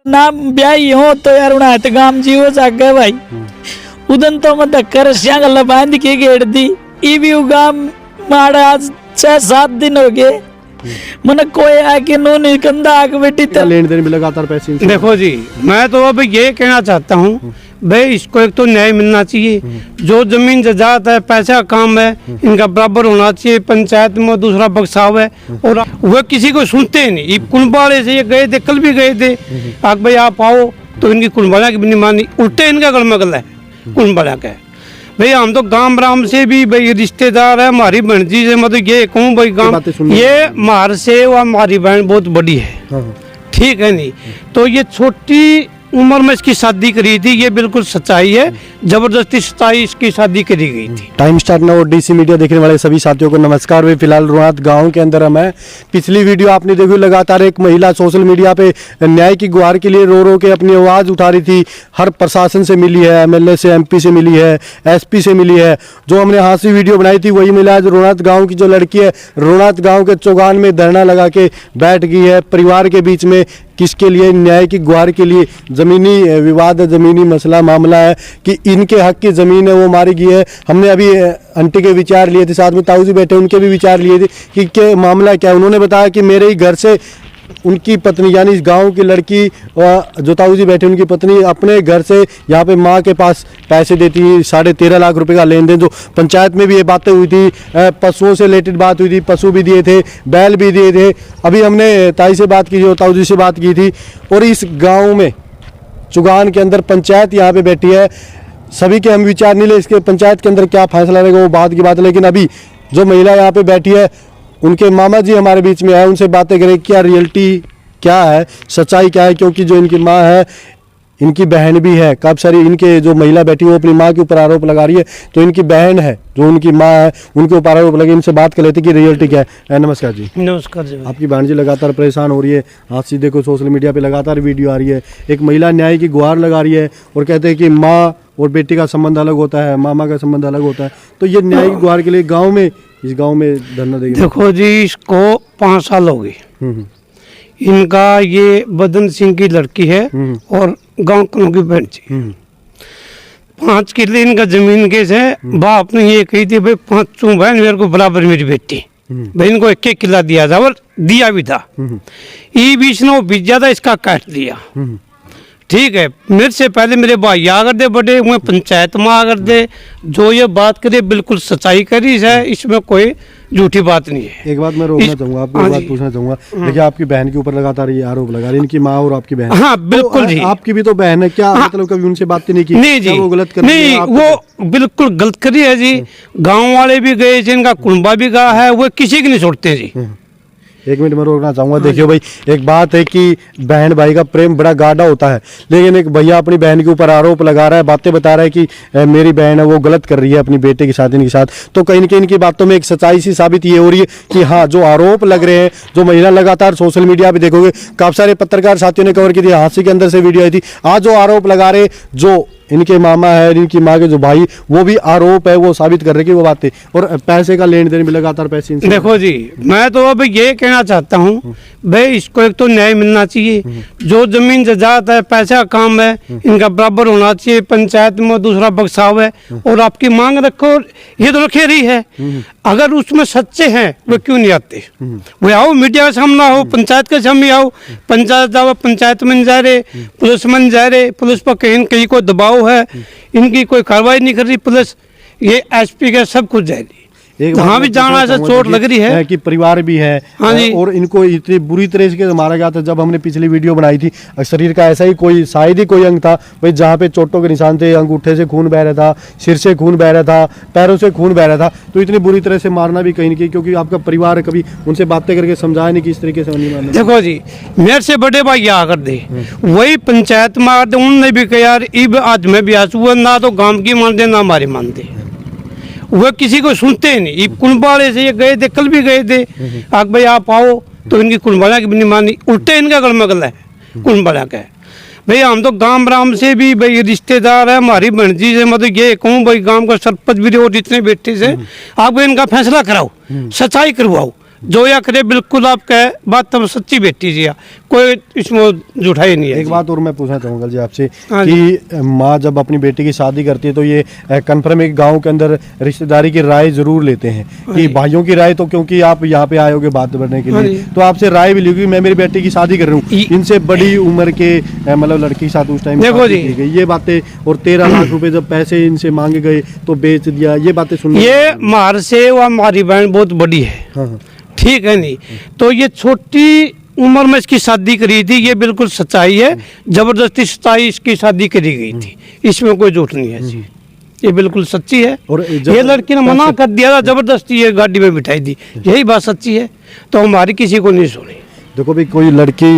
ना ब्याही हो तो यार उन्हें हत गाम जीवो जागे भाई उदन तो मत कर श्यांगल बांध के गेड़ दी ई भी गाम माड़ा आज 6-7 दिन हो गए मन कोई आके नो नहीं कंधा आके बेटी लेन देन भी लगातार पैसे देखो जी, मैं तो अब ये कहना चाहता हूँ भाई इसको एक तो न्याय मिलना चाहिए। जो जमीन जायदाद है, पैसा का काम है, इनका बराबर होना चाहिए। पंचायत में दूसरा बक्साव है और वह किसी को सुनते नहीं। ये कुंबाड़े से ये गए थे, कल भी गए थे, आप भाई आप आओ तो इनकी कुंबाड़ा की भी नहीं मानी, उल्टे इनका गलमगल है कुंबाड़ा का। भाई हम तो गांव राम से भी भाई रिश्तेदार है, हमारी बहन जी से मतलब ये कहूँ भाई गांव ये मार से और हमारी बहन बहुत बड़ी है, ठीक है नहीं तो ये छोटी उम्र में इसकी शादी करी थी, ये बिल्कुल सच्चाई है। जबरदस्ती 27 की शादी करी गई थी। टाइम स्टार नाउ और डीसी मीडिया देखने वाले सभी साथियों को नमस्कार। वे फिलहाल रोहनात गांव के अंदर हम हैं। पिछली वीडियो आपने देखी, लगातार एक महिला सोशल मीडिया पे न्याय की गुहार के लिए रो रो के अपनी आवाज़ उठा रही थी। हर प्रशासन से मिली है, एमएलए से, एमपी से मिली है, एसपी से मिली है। जो हमने हास्य वीडियो बनाई थी वही महिला आज रोहनात गाँव की जो लड़की है, रोहनात गाँव के चौगान में धरना लगा के बैठ गई है। परिवार के बीच में किसके लिए? न्याय की गुहार के लिए। ज़मीनी विवाद है, ज़मीनी मसला मामला है कि इनके हक की ज़मीन है वो मारी गई है। हमने अभी आंटी के विचार लिए थे, साथ में ताऊ जी बैठे, उनके भी विचार लिए थे कि क्या मामला क्या है। उन्होंने बताया कि मेरे ही घर से उनकी पत्नी यानी इस गांव की लड़की जो ताऊ जी बैठे उनकी पत्नी अपने घर से यहाँ पे माँ के पास पैसे देती है। 13.5 लाख रुपए का लेन देन, जो पंचायत में भी ये बातें हुई थी। पशुओं से रिलेटेड बात हुई थी, पशु भी दिए थे, बैल भी दिए थे। अभी हमने ताई से बात की थी और ताऊ जी से बात की थी। और इस गाँव में चुगान के अंदर पंचायत यहाँ पे बैठी है। सभी के हम विचार नहीं ले, इसके पंचायत के अंदर क्या फैसला रहेगा वो बात की बात है। लेकिन अभी जो महिला यहाँ पे बैठी है उनके मामा जी हमारे बीच में आए, उनसे बातें करें क्या रियलिटी क्या है, सच्चाई क्या है। क्योंकि जो इनकी माँ है, इनकी बहन भी है। काफ़ी सारी इनके जो महिला बैठी है वो अपनी माँ के ऊपर आरोप लगा रही है, तो इनकी बहन है जो उनकी माँ है उनके ऊपर आरोप लगे। इनसे बात कर लेते कि रियलिटी क्या है। नमस्कार जी। नमस्कार जी। आपकी बहन जी लगातार परेशान हो रही है, आप सीधे को सोशल मीडिया पे लगातार वीडियो आ रही है। एक महिला न्याय की गुहार लगा रही है और कहते हैं कि माँ और बेटी का संबंध अलग होता है, मामा का संबंध अलग होता है। तो ये न्याय की गुहार के लिए गाँव में, इस गाँव में धरना देंगे। देखो जी, इसको 5 साल हो गए। इनका ये बदन सिंह की लड़की है और गांव की बहन थी। 5 किले इनका जमीन केस है। बाप ने ये कही थी भाई 5 बहन मेरे को बराबर मेरी बेटी, भाई इनको 1-1 किला दिया था और दिया भी था। ये बीच ने वो बीत ज्यादा इसका काट दिया, ठीक है। मेरे से पहले मेरे भाई आकर दे बड़े हुए, पंचायत में आकर दे, जो ये बात करे बिल्कुल सच्चाई करी है, इसमें कोई झूठी बात नहीं है। एक बात मैं रोकना चाहूंगा, आपको एक बात पूछना चाहूंगा। देखिए आपकी बहन के ऊपर लगातार ये आरोप लगा रही है, इनकी माँ और आपकी बहन। हाँ बिल्कुल जी। आपकी भी तो बहन है, क्या मतलब कभी उनसे बात नहीं की? नहीं जी, वो गलत कर नहीं, वो बिल्कुल गलत करी है जी। गाँव वाले भी गए, जिनका कुंबा भी गया है, वो किसी की नहीं छोड़ते जी। एक मिनट में रोकना चाहूंगा। देखियो भाई, एक बात है कि बहन भाई का प्रेम बड़ा गाढ़ा होता है, लेकिन एक भैया अपनी बहन के ऊपर आरोप लगा रहा है, बातें बता रहा है कि मेरी बहन है वो गलत कर रही है अपनी बेटे की शादी के साथ। तो कहीं न कहीं इनकी बातों में एक सच्चाई सी साबित ये हो रही है कि हाँ, जो आरोप लग रहे हैं, जो महिला लगातार सोशल मीडिया पर देखोगे काफ़ी सारे पत्रकार साथियों ने कवर की थी, हादसे के अंदर से वीडियो आई थी। आज जो आरोप लगा रहे, जो इनके मामा है, इनकी माँ के जो भाई, वो भी आरोप है, वो साबित कर रहे कि वो बातें और पैसे का लेन देन भी लगातार पैसे। देखो जी, मैं तो अब ये कहना चाहता हूँ भाई इसको एक तो न्याय मिलना चाहिए। जो जमीन जायदाद है, पैसा का काम है, इनका बराबर होना चाहिए। पंचायत में दूसरा बक्साव है और आपकी मांग रखो, ये तो रखे रही है। अगर उसमें सच्चे हैं वो क्यों नहीं आते? वो आओ, मीडिया के सामने आओ, पंचायत के सामने आओ। पंचायत जाओ, पंचायत में जा रहे, पुलिस में जा रहे, पुलिस पर कहीं कहीं कोई दबाव है, इनकी कोई कार्रवाई नहीं कर रही पुलिस। ये एसपी के सब कुछ जाएगी, जहाँ भी जाना से चोट लग रही है कि परिवार भी है। हाँ जी। और इनको इतनी बुरी तरह से मारा गया था। जब हमने पिछली वीडियो बनाई थी, शरीर का ऐसा ही कोई शायद ही कोई अंग था भाई जहाँ पे चोटों के निशान थे, अंगूठे से खून बह रहा था, सिर से खून बह रहा था, पैरों से खून बह रहा था। तो इतनी बुरी तरह से मारना भी कहीं नहीं, क्योंकि आपका परिवार कभी उनसे बातें करके समझाया नहीं कि इस तरीके से नहीं मारना। देखो जी, मेरे से बड़े भाई आकर दे, वही पंचायत में आकर दे, उन्होंने भी कहा यार इब आज में भी आंसू ना तो गाँव की मानते ना हमारी मानते, वह किसी को सुनते नहीं। ये कुंबाड़े से ये गए थे, कल भी गए थे, आप भाई आप आओ तो इनकी कुंबाड़ा की भी नहीं मानी, उल्टे इनका गलमगल है कुंबाड़ा का। भाई हम तो गांव राम से भी भाई रिश्तेदार है, हमारी बहन जी से मतलब ये कहूँ भाई गांव का सरपंच भी और जितने बेटे से आप इनका फैसला कराओ, सच्चाई करवाओ। जो या करे बिल्कुल आप कहे बात तब सच्ची बेटी जी, कोई इसमें झूठाई नहीं है। एक बात और मैं पूछना चाहूँगा जी आपसे हाँ कि माँ जब अपनी बेटी की शादी करती है तो ये कन्फर्म एक गांव के अंदर रिश्तेदारी की राय जरूर लेते हैं कि भाइयों की राय, तो क्योंकि आप यहाँ पे आए होगे बात करने के लिए तो आपसे राय भी ली, मैं मेरी बेटी की शादी कर रहा हूँ, इनसे बड़ी उम्र के मतलब लड़की के साथ उस टाइम देखो जी की गई ये बातें, और 13 लाख रुपए जब पैसे इनसे मांगे गए तो बेच दिया, ये बातें सुन ये मार से वो हमारी बहन बहुत बड़ी है, हाँ, ठीक है नहीं, तो ये छोटी उम्र में इसकी शादी करी थी, ये बिल्कुल सच्चाई है, जबरदस्ती सच्चाई इसकी शादी करी गई थी, इसमें कोई झूठ नहीं है जी, ये बिल्कुल सच्ची है। और ये लड़की ने मना कर दिया था, जबरदस्ती ये गाड़ी में बिठाई दी, यही बात सच्ची है, तो हमारी किसी को नहीं सुनी। देखो भाई कोई लड़की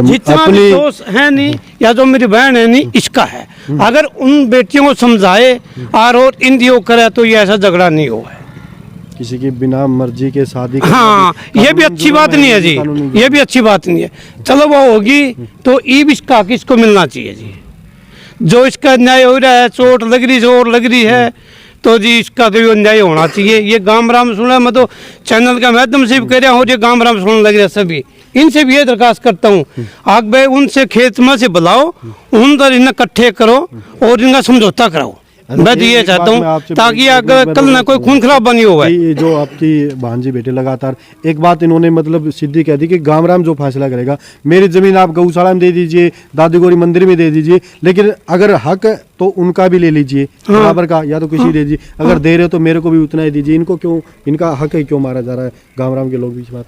जितना भी दोस्त है नहीं या जो मेरी बहन है नहीं, इसका है, अगर उन बेटियों को समझाए और इंदियो करे तो ये ऐसा झगड़ा नहीं हुआ है। किसी की बिना मर्जी के शादी, हाँ ये भी अच्छी बात नहीं है जी, ये भी अच्छी बात नहीं है। चलो वो होगी तो ईब इसका हक इसको मिलना चाहिए जी, जो इसका अन्याय हो रहा है, चोट लग रही जोर लग रही है, तो जी इसका तो अन्याय होना चाहिए। ये गाम राम सुना, मैं तो चैनल का माध्यम से भी कह रहा हूँ, ये गाम राम सुनने लग रहा सभी, इनसे भी ये दरखास्त करता हूँ, आग भाई उनसे खेत में से बुलाओ, उन पर इन्हें इकट्ठे करो और इनका समझौता कराओ, मैं तो ये चाहता हूँ ताकि अगर कल ना कोई खून खराब बनी हो। ये जो आपकी भांजी बेटे लगातार एक बात इन्होंने मतलब सीधी कह दी कि गामराम जो फैसला करेगा, मेरी जमीन आप गौशाला में दे दीजिए, दादी गौरी मंदिर में दे दीजिए, लेकिन अगर हक तो उनका भी ले लीजिए बराबर का, या तो किसी दे दीजिए, अगर दे रहे हो तो मेरे को भी उतना ही दीजिए। इनको क्यों, इनका हक है क्यों मारा जा रहा है? गामराम के लोग बीच बात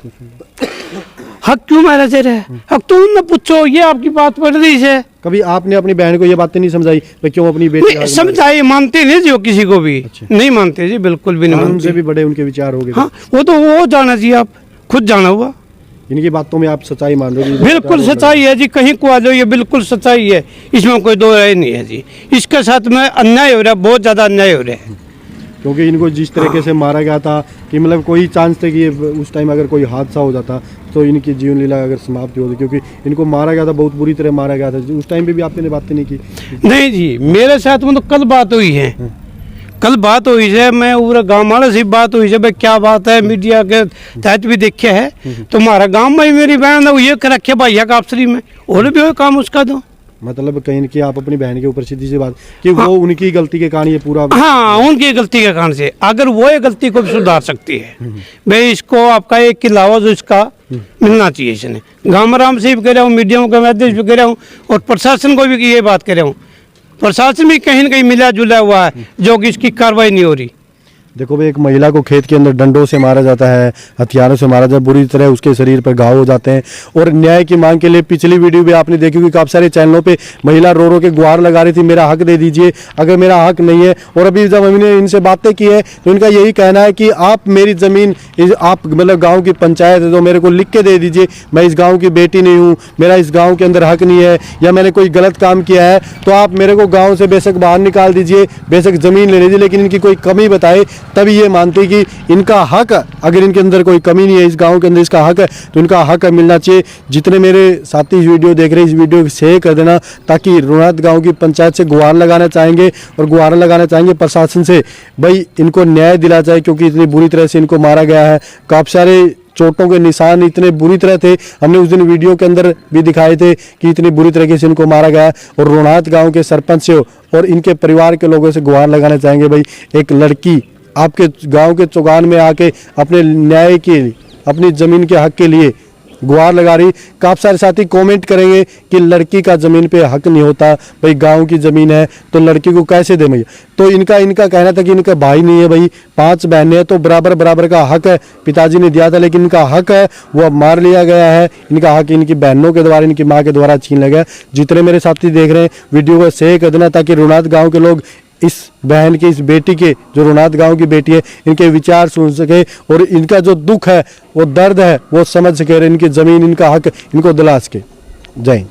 हक क्यों मारा जा रहा है? हक तो उनने पूछो, ये आपकी बात पड़ रही है। कभी आपने अपनी बहन को ये बातें नहीं समझाई कि क्यों अपनी बेटी समझाई? मानते नहीं जो किसी को भी नहीं मानते जी, बिल्कुल भी नहीं मानते। उनसे भी बड़े उनके विचार हो गए। हाँ वो तो वो जाना चाहिए, आप खुद जाना हुआ। इनकी बातों में आप सच्चाई मान रहे हो? बिल्कुल सच्चाई है जी, कहीं को आ जाओ, ये बिल्कुल सच्चाई है, इसमें कोई दो राय नहीं है जी। इसके साथ में अन्याय हो रहा है, बहुत ज्यादा अन्याय हो रहा है, क्योंकि इनको जिस तरीके से मारा गया था कि मतलब कोई चांस थे कि उस टाइम अगर कोई हादसा हो जाता तो इनकी जीवन लीला अगर समाप्ति होती, क्योंकि इनको मारा गया था, बहुत बुरी तरह मारा गया था। उस टाइम पे भी आपने बातें नहीं की? नहीं जी, मेरे साथ में तो कल बात हुई है, कल बात हुई है, मैं पूरा गाँव वाले से बात हुई है, भाई क्या बात है, मीडिया के तहत भी देखे है, तुम्हारा गाँव में मेरी बहन है ये रखे भैया का अफसरी में, और भी हो काम उसका दो, मतलब कहीं कि आप अपनी बहन के ऊपर सीधी सी बात कि वो उनकी गलती के कारण ये पूरा, हाँ उनकी गलती के कारण से, अगर वो ये गलती को भी सुधार सकती है, भाई इसको आपका एक किलावा जो इसका मिलना चाहिए, इसने गामराम से भी कह रहा हूँ, मीडिया के माध्यम से भी कह रहा हूँ, और प्रशासन को भी ये बात कह रहा हूँ, प्रशासन भी कहीं न कहीं मिला जुला हुआ है जो कि इसकी कार्रवाई नहीं हो रही। देखो भाई एक महिला को खेत के अंदर डंडों से मारा जाता है, हथियारों से मारा जाता है, बुरी तरह उसके शरीर पर घाव हो जाते हैं, और न्याय की मांग के लिए पिछली वीडियो भी आपने देखी होगी, काफ़ी सारे चैनलों पे महिला रो रो के गुहार लगा रही थी, मेरा हक दे दीजिए, अगर मेरा हक नहीं है। और अभी जब हमने इनसे बातें की है तो इनका यही कहना है कि आप मेरी ज़मीन, आप मतलब गाँव की पंचायत है तो मेरे को लिख के दे दीजिए, मैं इस गाँव की बेटी नहीं हूँ, मेरा इस गाँव के अंदर हक नहीं है, या मैंने कोई गलत काम किया है तो आप मेरे को गाँव से बेशक बाहर निकाल दीजिए, बेशक ज़मीन ले लीजिए, लेकिन इनकी कोई कमी बताए तभी ये मानते कि इनका हक, अगर इनके अंदर कोई कमी नहीं है, इस गांव के अंदर इसका हक है तो इनका हक मिलना चाहिए। जितने मेरे साथी इस वीडियो देख रहे हैं, इस वीडियो को शेयर कर देना, ताकि रुनात गांव की पंचायत से गुहार लगाना चाहेंगे और गुहार लगाना चाहेंगे प्रशासन से, भाई इनको न्याय दिला जाए, क्योंकि इतनी बुरी तरह से इनको मारा गया है। काफ़ी सारे चोटों के निशान इतने बुरी तरह थे, हमने उस दिन वीडियो के अंदर भी दिखाए थे कि इतनी बुरी तरीके से इनको मारा गया। और रुनात गांव के सरपंच से और इनके परिवार के लोगों से गुहार लगाना चाहेंगे, भाई एक लड़की आपके गांव के चौगान में आके अपने न्याय के, अपनी ज़मीन के हक के लिए गुहार लगा रही। काफ़ी सारे साथी कमेंट करेंगे कि लड़की का ज़मीन पे हक नहीं होता, भाई गांव की ज़मीन है तो लड़की को कैसे दे भैया। तो इनका कहना था कि इनका भाई नहीं है, भाई 5 बहनें हैं तो बराबर का हक है, पिताजी ने दिया था लेकिन इनका हक है वो अब मार लिया गया है, इनका हक इनकी बहनों के द्वारा, इनकी माँ के द्वारा छीन लिया गया। जितने मेरे साथी देख रहे हैं वीडियो को शेयर कर देना, ताकि रुनात गाँव के लोग इस बहन के, इस बेटी के, जो रुनात गांव की बेटी है, इनके विचार सुन सके और इनका जो दुख है, वो दर्द है, वो समझ सके और इनकी ज़मीन, इनका हक इनको दिला सके। जय हिंद।